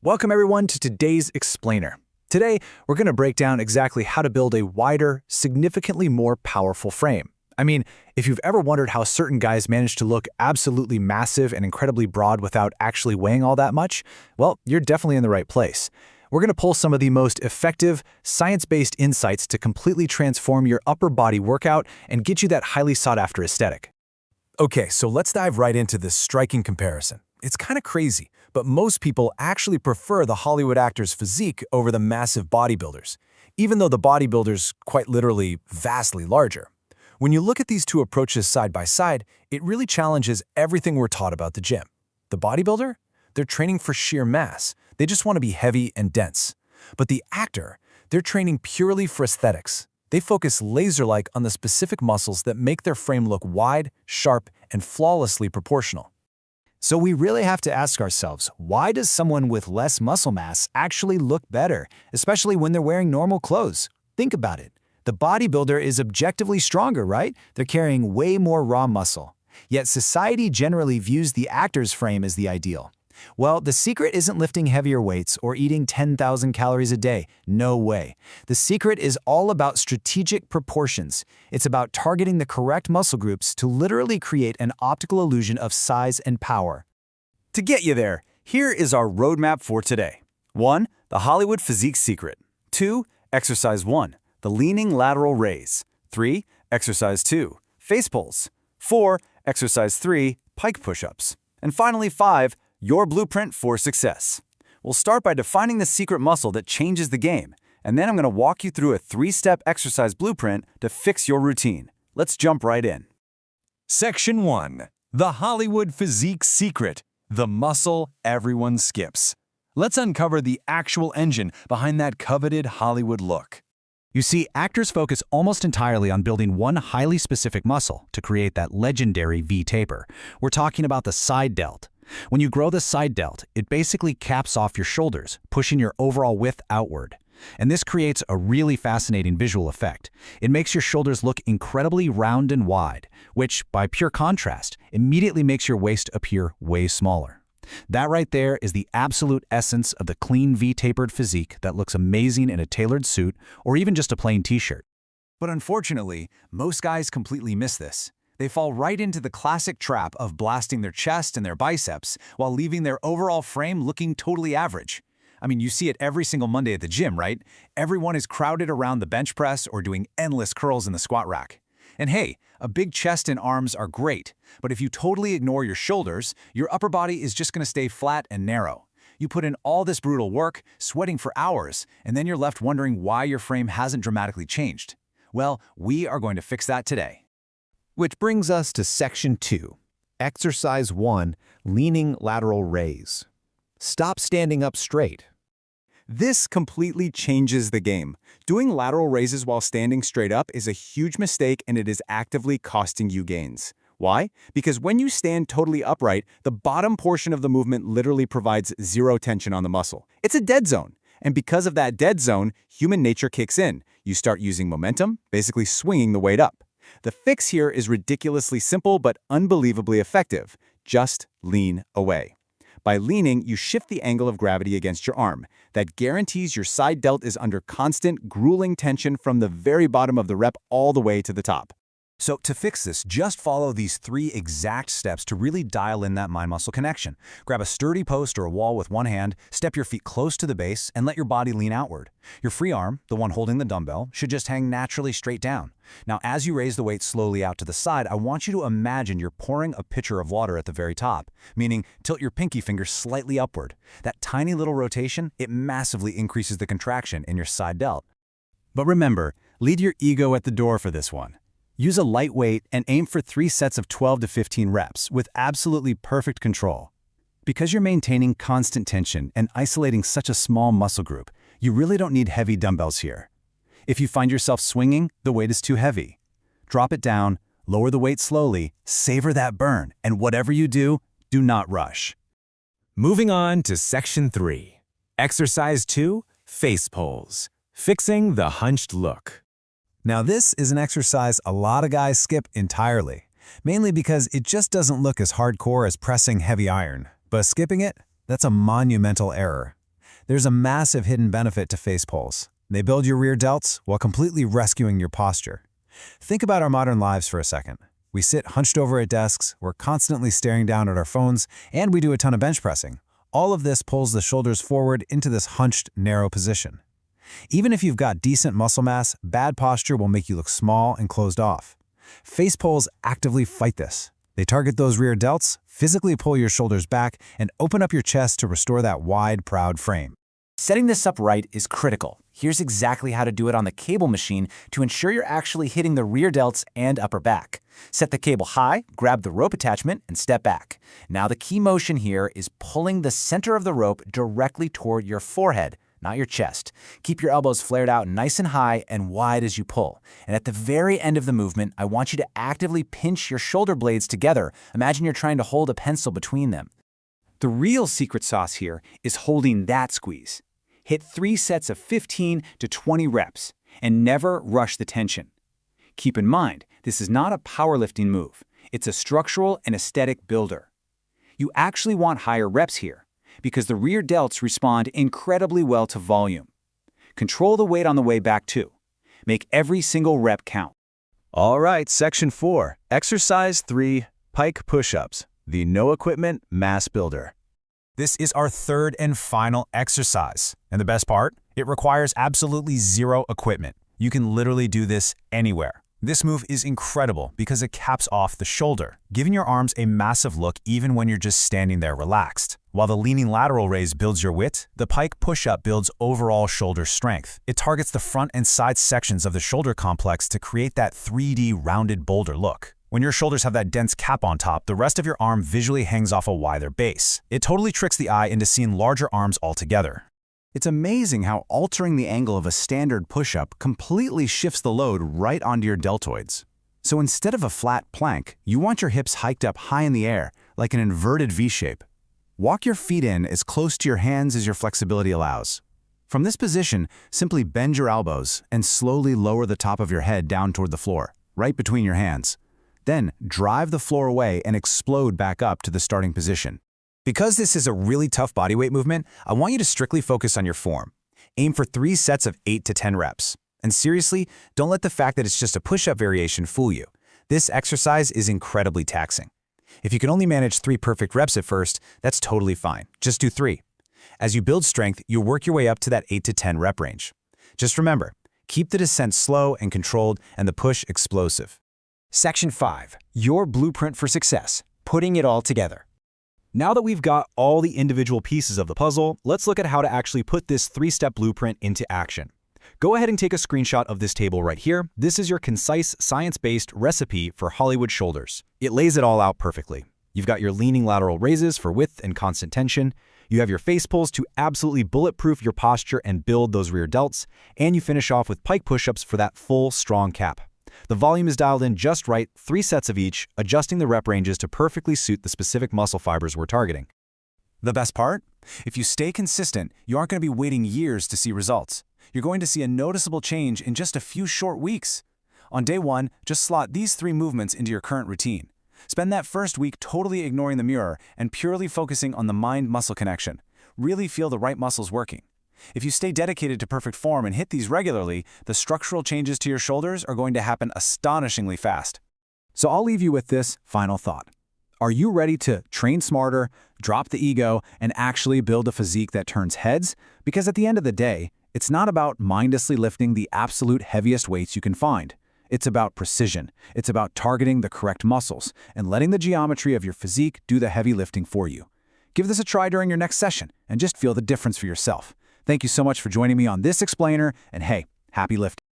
Welcome everyone to today's Explainer. Today, we're going to break down exactly how to build a wider, significantly more powerful frame. I mean, if you've ever wondered how certain guys manage to look absolutely massive and incredibly broad without actually weighing all that much, well, you're definitely in the right place. We're going to pull some of the most effective, science-based insights to completely transform your upper body workout and get you that highly sought-after aesthetic. Okay, so let's dive right into this striking comparison. It's kind of crazy, but most people actually prefer the Hollywood actor's physique over the massive bodybuilders, even though the bodybuilder's quite literally vastly larger. When you look at these two approaches side by side, it really challenges everything we're taught about the gym. The bodybuilder? They're training for sheer mass. They just want to be heavy and dense. But the actor? They're training purely for aesthetics. They focus laser-like on the specific muscles that make their frame look wide, sharp, and flawlessly proportional. So we really have to ask ourselves, why does someone with less muscle mass actually look better, especially when they're wearing normal clothes? Think about it. The bodybuilder is objectively stronger, right? They're carrying way more raw muscle. Yet society generally views the actor's frame as the ideal. Well, the secret isn't lifting heavier weights or eating 10,000 calories a day. No way. The secret is all about strategic proportions. It's about targeting the correct muscle groups to literally create an optical illusion of size and power. To get you there, here is our roadmap for today. 1. The Hollywood Physique Secret. 2. Exercise 1. The Leaning Lateral Raise. 3. Exercise 2. Face Pulls. 4. Exercise 3. Pike Push-Ups. And finally 5. Your blueprint for success. We'll start by defining the secret muscle that changes the game, and then I'm going to walk you through a 3-step exercise blueprint to fix your routine. Let's jump right in. Section 1. The Hollywood Physique Secret. The muscle everyone skips. Let's uncover the actual engine behind that coveted Hollywood look. You see, actors focus almost entirely on building one highly specific muscle to create that legendary V-taper. We're talking about the side delt. When you grow the side delt, it basically caps off your shoulders, pushing your overall width outward. And this creates a really fascinating visual effect. It makes your shoulders look incredibly round and wide, which, by pure contrast, immediately makes your waist appear way smaller. That right there is the absolute essence of the clean V-tapered physique that looks amazing in a tailored suit or even just a plain t-shirt. But unfortunately, most guys completely miss this. They fall right into the classic trap of blasting their chest and their biceps while leaving their overall frame looking totally average. I mean, you see it every single Monday at the gym, right? Everyone is crowded around the bench press or doing endless curls in the squat rack. And hey, a big chest and arms are great, but if you totally ignore your shoulders, your upper body is just going to stay flat and narrow. You put in all this brutal work, sweating for hours, and then you're left wondering why your frame hasn't dramatically changed. Well, we are going to fix that today. Which brings us to Section 2, Exercise 1, Leaning Lateral Raise. Stop standing up straight. This completely changes the game. Doing lateral raises while standing straight up is a huge mistake, and it is actively costing you gains. Why? Because when you stand totally upright, the bottom portion of the movement literally provides zero tension on the muscle. It's a dead zone. And because of that dead zone, human nature kicks in. You start using momentum, basically swinging the weight up. The fix here is ridiculously simple but unbelievably effective. Just lean away. By leaning, you shift the angle of gravity against your arm. That guarantees your side delt is under constant, grueling tension from the very bottom of the rep all the way to the top. So to fix this, just follow these 3 exact steps to really dial in that mind-muscle connection. Grab a sturdy post or a wall with one hand, step your feet close to the base, and let your body lean outward. Your free arm, the one holding the dumbbell, should just hang naturally straight down. Now, as you raise the weight slowly out to the side, I want you to imagine you're pouring a pitcher of water at the very top, meaning tilt your pinky finger slightly upward. That tiny little rotation, it massively increases the contraction in your side delt. But remember, leave your ego at the door for this one. Use a light weight and aim for 3 sets of 12 to 15 reps with absolutely perfect control. Because you're maintaining constant tension and isolating such a small muscle group, you really don't need heavy dumbbells here. If you find yourself swinging, the weight is too heavy. Drop it down, lower the weight slowly, savor that burn, and whatever you do, do not rush. Moving on to Section 3. Exercise 2, Face Pulls. Fixing the hunched look. Now this is an exercise a lot of guys skip entirely, mainly because it just doesn't look as hardcore as pressing heavy iron. But skipping it, that's a monumental error. There's a massive hidden benefit to face pulls. They build your rear delts while completely rescuing your posture. Think about our modern lives for a second. We sit hunched over at desks, we're constantly staring down at our phones, and we do a ton of bench pressing. All of this pulls the shoulders forward into this hunched, narrow position. Even if you've got decent muscle mass, bad posture will make you look small and closed off. Face pulls actively fight this. They target those rear delts, physically pull your shoulders back, and open up your chest to restore that wide, proud frame. Setting this up right is critical. Here's exactly how to do it on the cable machine to ensure you're actually hitting the rear delts and upper back. Set the cable high, grab the rope attachment, and step back. Now the key motion here is pulling the center of the rope directly toward your forehead, not your chest. Keep your elbows flared out nice and high and wide as you pull. And at the very end of the movement, I want you to actively pinch your shoulder blades together. Imagine you're trying to hold a pencil between them. The real secret sauce here is holding that squeeze. Hit 3 sets of 15 to 20 reps, and never rush the tension. Keep in mind, this is not a powerlifting move. It's a structural and aesthetic builder. You actually want higher reps here, because the rear delts respond incredibly well to volume. Control the weight on the way back too. Make every single rep count. All right, Section 4, Exercise 3, Pike Push-Ups, the No Equipment Mass Builder. This is our third and final exercise. And the best part? It requires absolutely zero equipment. You can literally do this anywhere. This move is incredible because it caps off the shoulder, giving your arms a massive look even when you're just standing there relaxed. While the leaning lateral raise builds your width, the pike push-up builds overall shoulder strength. It targets the front and side sections of the shoulder complex to create that 3D rounded boulder look. When your shoulders have that dense cap on top, the rest of your arm visually hangs off a wider base. It totally tricks the eye into seeing larger arms altogether. It's amazing how altering the angle of a standard push-up completely shifts the load right onto your deltoids. So instead of a flat plank, you want your hips hiked up high in the air, like an inverted V-shape. Walk your feet in as close to your hands as your flexibility allows. From this position, simply bend your elbows and slowly lower the top of your head down toward the floor, right between your hands. Then drive the floor away and explode back up to the starting position. Because this is a really tough bodyweight movement, I want you to strictly focus on your form. Aim for 3 sets of 8 to 10 reps. And seriously, don't let the fact that it's just a push-up variation fool you. This exercise is incredibly taxing. If you can only manage 3 perfect reps at first, that's totally fine. Just do 3. As you build strength, you'll work your way up to that 8 to 10 rep range. Just remember, keep the descent slow and controlled and the push explosive. Section 5. Your blueprint for success. Putting it all together. Now that we've got all the individual pieces of the puzzle, let's look at how to actually put this 3-step blueprint into action. Go ahead and take a screenshot of this table right here. This is your concise, science-based recipe for Hollywood shoulders. It lays it all out perfectly. You've got your leaning lateral raises for width and constant tension. You have your face pulls to absolutely bulletproof your posture and build those rear delts. And you finish off with pike push-ups for that full, strong cap. The volume is dialed in just right, 3 sets of each, adjusting the rep ranges to perfectly suit the specific muscle fibers we're targeting. The best part? If you stay consistent, you aren't going to be waiting years to see results. You're going to see a noticeable change in just a few short weeks. On day 1, just slot these 3 movements into your current routine. Spend that first week totally ignoring the mirror and purely focusing on the mind-muscle connection. Really feel the right muscles working. If you stay dedicated to perfect form and hit these regularly, the structural changes to your shoulders are going to happen astonishingly fast. So I'll leave you with this final thought. Are you ready to train smarter, drop the ego, and actually build a physique that turns heads? Because at the end of the day, it's not about mindlessly lifting the absolute heaviest weights you can find. It's about precision. It's about targeting the correct muscles and letting the geometry of your physique do the heavy lifting for you. Give this a try during your next session and just feel the difference for yourself. Thank you so much for joining me on this explainer, and hey, happy lifting.